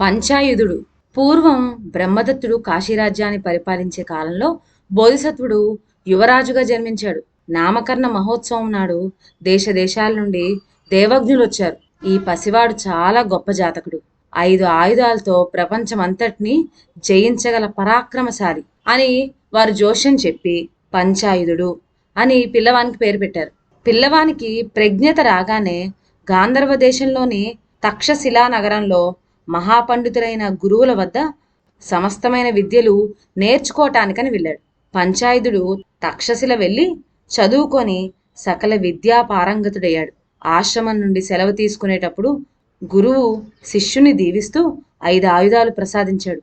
పంచాయుధుడు. పూర్వం బ్రహ్మదత్తుడు కాశీరాజ్యాన్ని పరిపాలించే కాలంలో బోధిసత్వుడు యువరాజుగా జన్మించాడు. నామకరణ మహోత్సవం నాడు దేశ దేశాల నుండి దేవజ్ఞులు వచ్చారు. ఈ పసివాడు చాలా గొప్ప జాతకుడు. 5 ఆయుధాలతో ప్రపంచమంతటినీ జయించగల పరాక్రమశాలి అని వారు జోష్యం చెప్పి పంచాయుధుడు అని పిల్లవానికి పేరు పెట్టారు. పిల్లవానికి ప్రజ్ఞత రాగానే గాంధర్వ దేశంలోని తక్షశిలా నగరంలో మహాపండితులైన గురువుల వద్ద సమస్తమైన విద్యలు నేర్చుకోవటానికని వెళ్ళాడు. పంచాయుధుడు తక్షశిల వెళ్ళి చదువుకొని సకల విద్యా పారంగతుడయ్యాడు. ఆశ్రమం నుండి సెలవు తీసుకునేటప్పుడు గురువు శిష్యుని దీవిస్తూ 5 ఆయుధాలు ప్రసాదించాడు.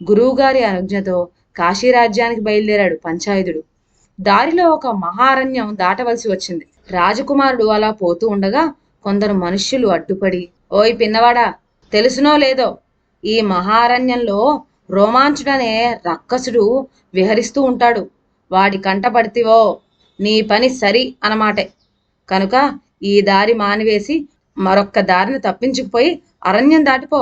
గురువుగారి అనుజ్ఞతో కాశీరాజ్యానికి బయలుదేరాడు పంచాయుధుడు. దారిలో ఒక మహారణ్యం దాటవలసి వచ్చింది. రాజకుమారుడు అలా పోతూ ఉండగా కొందరు మనుష్యులు అడ్డుపడి, ఓయ్ పిన్నవాడా, తెలుసునో లేదో, ఈ మహారణ్యంలో రోమాంచుడనే రక్కసుడు విహరిస్తూ ఉంటాడు. వాడి కంట పడితివో నీ పని సరి అన్నమాటే. కనుక ఈ దారి మానివేసి మరొక్క దారిని తప్పించుకుపోయి అరణ్యం దాటిపో,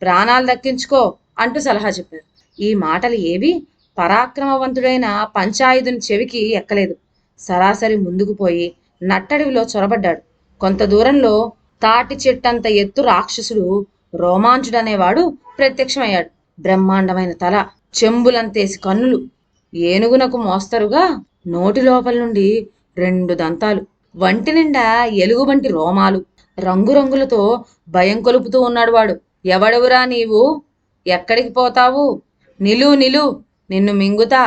ప్రాణాలు దక్కించుకో అంటూ సలహా చెప్పారు. ఈ మాటలు ఏవి పరాక్రమవంతుడైన పంచాయుధుని చెవికి ఎక్కలేదు. సరాసరి ముందుకు పోయి నట్టడివిలో చొరబడ్డాడు. కొంత దూరంలో తాటి చెట్టంత ఎత్తు రాక్షసుడు రోమాంచుడనేవాడు ప్రత్యక్షమయ్యాడు. బ్రహ్మాండమైన తల, చెంబులంతేసి కన్నులు, ఏనుగునకు మోస్తరుగా నోటి లోపల నుండి 2 దంతాలు, వంటి నిండా ఎలుగుబంటి రోమాలు, రంగురంగులతో భయం కొలుపుతూ ఉన్నాడు వాడు. ఎవడవురా నీవు? ఎక్కడికి పోతావు? నిలు నిలు, నిన్ను మింగుతా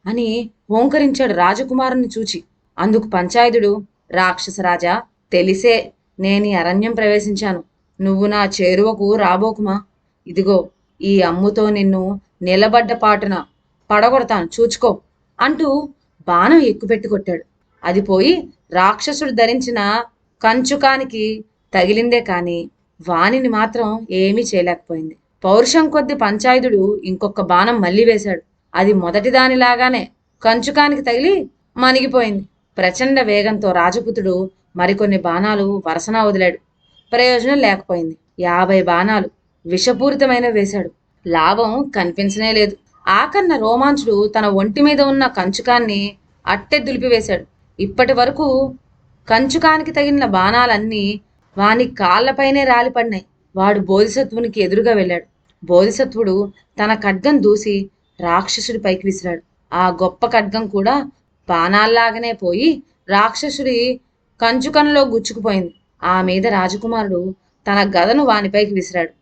అని ఓంకరించాడు రాజకుమారుని చూచి. అందుకు పంచాయుధుడు, రాక్షసరాజా, తెలిసే నేను ఈ అరణ్యం ప్రవేశించాను. నువ్వు నా చేరువకు రాబోకుమా. ఇదిగో ఈ అమ్ముతో నిన్ను నిలబడ్డ పాటున పడగొడతాను, చూచుకో అంటూ బాణం ఎక్కుపెట్టి కొట్టాడు. అది పోయి రాక్షసుడు ధరించిన కంచుకానికి తగిలిందే కాని వానిని మాత్రం ఏమీ చేయలేకపోయింది. పౌరుషం కొద్ది పంచాయుధుడు ఇంకొక బాణం మళ్ళీ వేశాడు. అది మొదటి దానిలాగానే కంచుకానికి తగిలి మణిగిపోయింది. ప్రచండ వేగంతో రాజపుతుడు మరికొన్ని బాణాలు వరసనా వదిలాడు. ప్రయోజనం లేకపోయింది. 50 బాణాలు విషపూరితమైన వేశాడు. లాభం కనిపించనే లేదు. ఆకన్న రోమాంచుడు తన ఒంటి మీద ఉన్న కంచుకాన్ని అట్టె దులిపివేశాడు. ఇప్పటి వరకు కంచుకానికి తగిలిన బాణాలన్నీ వాని కాళ్లపైనే రాలిపడినాయి. వాడు బోధిసత్వునికి ఎదురుగా వెళ్ళాడు. బోధిసత్వుడు తన ఖడ్గం దూసి రాక్షసుడి పైకి విసిరాడు. ఆ గొప్ప ఖడ్గం కూడా బాణాల్లాగానే పోయి రాక్షసుడి కంచుకన్లో గుచ్చుకుపోయింది. ఆ మీద రాజకుమారుడు తన గదను వానిపైకి విసిరాడు.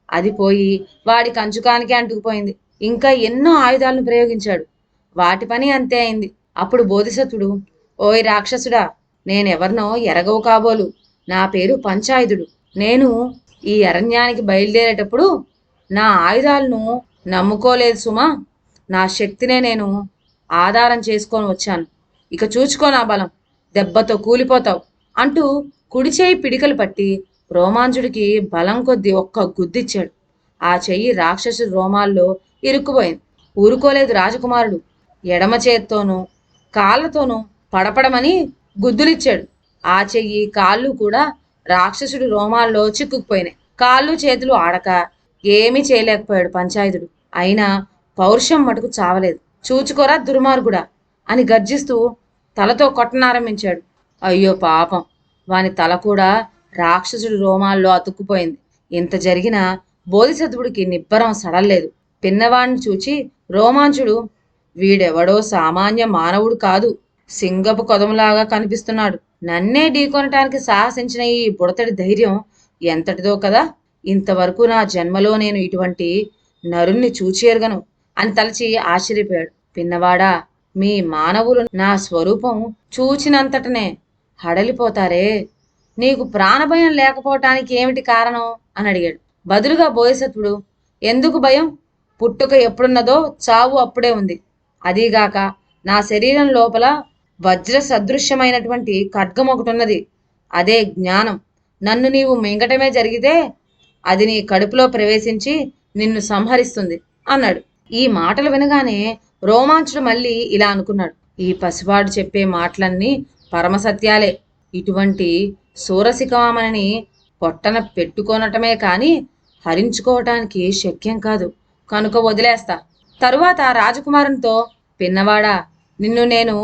అది పోయి వాడి కంచుకానికి అంటుకుపోయింది. ఇంకా ఎన్నో ఆయుధాలను ప్రయోగించాడు. వాటి పని అంతే అయింది. అప్పుడు బోధిసత్వుడు, ఓయ్ రాక్షసుడా, నేనెవర్నో ఎరగవు కాబోలు. నా పేరు పంచాయుధుడు. నేను ఈ అరణ్యానికి బయలుదేరేటప్పుడు నా ఆయుధాలను నమ్ముకోలేదు సుమా. నా శక్తినే నేను ఆధారం చేసుకొని వచ్చాను. ఇక చూచుకో నా బలం, దెబ్బతో కూలిపోతావు అంటూ కుడి చేయి పిడికలు పట్టి రోమాంచుడికి బలం కొద్దీ ఒక్క గుద్దిచ్చాడు. ఆ చెయ్యి రాక్షసుడి రోమాల్లో ఇరుక్కుపోయింది. ఊరుకోలేదు రాజకుమారుడు. ఎడమ చేత్తోనూ కాళ్ళతోనూ పడపడమని గుద్దులిచ్చాడు. ఆ చెయ్యి కాళ్ళు కూడా రాక్షసుడి రోమాల్లో చిక్కుకుపోయినాయి. కాళ్ళు చేతులు ఆడక ఏమీ చేయలేకపోయాడు పంచాయుధుడు. అయినా పౌరుషం మటుకు చావలేదు. చూచుకోరా దుర్మార్గుడా అని గర్జిస్తూ తలతో కొట్టనారంభించాడు. అయ్యో పాపం, వాని తల కూడా రాక్షసుడి రోమాల్లో అతుక్కుపోయింది. ఇంత జరిగినా బోధిసత్వుడికి నిబ్బరం సడల్లేదు. పిన్నవాణ్ణి చూచి రోమాంచుడు, వీడెవడో సామాన్య మానవుడు కాదు, సింగపు కొదములాగా కనిపిస్తున్నాడు. నన్నే ఢీకొనటానికి సాహసించిన ఈ బుడతడి ధైర్యం ఎంతటిదో కదా. ఇంతవరకు నా జన్మలో నేను ఇటువంటి నరుణ్ణి చూచి ఎరగను అని తలచి ఆశ్చర్యపోయాడు. పిన్నవాడా, మీ మానవులు నా స్వరూపం చూచినంతటనే హడలిపోతారే. నీకు ప్రాణభయం లేకపోవటానికి ఏమిటి కారణం అని అడిగాడు. బదులుగా బోధిసత్వుడు, ఎందుకు భయం? పుట్టుక ఎప్పుడున్నదో చావు అప్పుడే ఉంది. అదీగాక నా శరీరం లోపల వజ్ర సదృశ్యమైనటువంటి ఖడ్గం ఒకటి ఉన్నది. అదే జ్ఞానం. నన్ను నీవు మింగటమే జరిగితే అది నీ కడుపులో ప్రవేశించి నిన్ను సంహరిస్తుంది అన్నాడు. ఈ మాటలు వినగానే రోమాంచుడు మళ్ళీ ఇలా అనుకున్నాడు, ఈ పసివాడు చెప్పే మాటలన్నీ పరమసత్యాలే. ఇటువంటి సూరసికామణిని పొట్టన పెట్టుకోనటమే కాని హరించుకోవటానికి శక్యం కాదు, కనుక వదిలేస్తా. తరువాత రాజకుమారునితో, పిన్నవాడా, నిన్ను నేను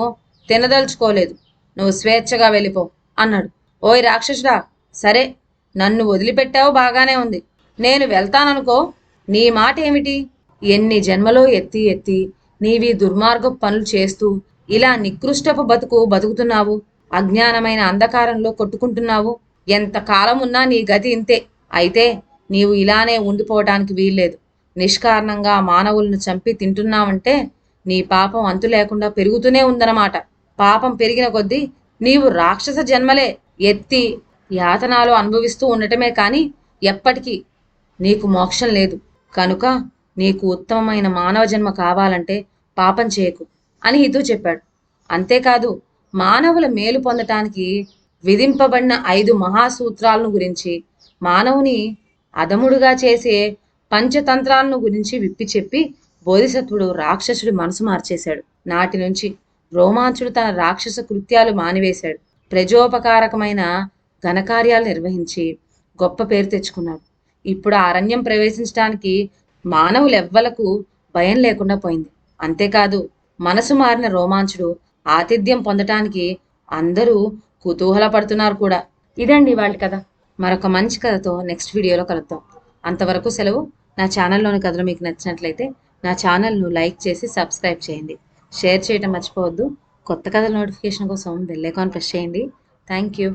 తినదలుచుకోలేదు, నువ్వు స్వేచ్ఛగా వెళ్ళిపో అన్నాడు. ఓయ్ రాక్షసుడా, సరే, నన్ను వదిలిపెట్టావు, బాగానే ఉంది, నేను వెళ్తాననుకో. నీ మాట ఏమిటి? ఎన్ని జన్మలో ఎత్తి ఎత్తి నీవి దుర్మార్గపు పనులు చేస్తూ ఇలా నికృష్టపు బతుకు బతుకుతున్నావు, అజ్ఞానమైన అంధకారంలో కొట్టుకుంటున్నావు. ఎంత కాలమున్నా నీ గతి ఇంతే. అయితే నీవు ఇలానే ఉండిపోవటానికి వీల్లేదు. నిష్కారణంగా మానవులను చంపి తింటున్నావంటే నీ పాపం అంతు లేకుండా పెరుగుతూనే ఉందన్నమాట. పాపం పెరిగిన కొద్దీ నీవు రాక్షస జన్మలే ఎత్తి యాతనాలు అనుభవిస్తూ ఉండటమే కాని ఎప్పటికీ నీకు మోక్షం లేదు. కనుక నీకు ఉత్తమమైన మానవ జన్మ కావాలంటే పాపం చేయకు అని హితూ చెప్పాడు. అంతేకాదు, మానవుల మేలు పొందటానికి విధింపబడిన 5 మహాసూత్రాలను గురించి, మానవుని అధముడుగా చేసే పంచతంత్రాలను గురించి విప్పి చెప్పి బోధిసత్వుడు రాక్షసుడి మనసు మార్చేశాడు. నాటి నుంచి రోమాంచుడు తన రాక్షస కృత్యాలు మానివేశాడు. ప్రజోపకారకమైన ఘనకార్యాలు నిర్వహించి గొప్ప పేరు తెచ్చుకున్నాడు. ఇప్పుడు ఆ అరణ్యం ప్రవేశించడానికి మానవులెవ్వలకు భయం లేకుండా పోయింది. అంతేకాదు, మనసు మారిన రోమాంచుడు ఆతిథ్యం పొందటానికి అందరూ కుతూహలపడుతున్నారు కూడా. ఇదండి వాళ్ళ కథ. మరొక మంచి కథతో నెక్స్ట్ వీడియోలో కలుద్దాం. అంతవరకు సెలవు. నా ఛానల్లోని కథలు మీకు నచ్చినట్లయితే నా ఛానల్ను లైక్ చేసి సబ్స్క్రైబ్ చేయండి. షేర్ చేయడం మర్చిపోవద్దు. కొత్త కథల నోటిఫికేషన్ కోసం బెల్ ఐకాన్ ప్రెస్ చేయండి. Thank you.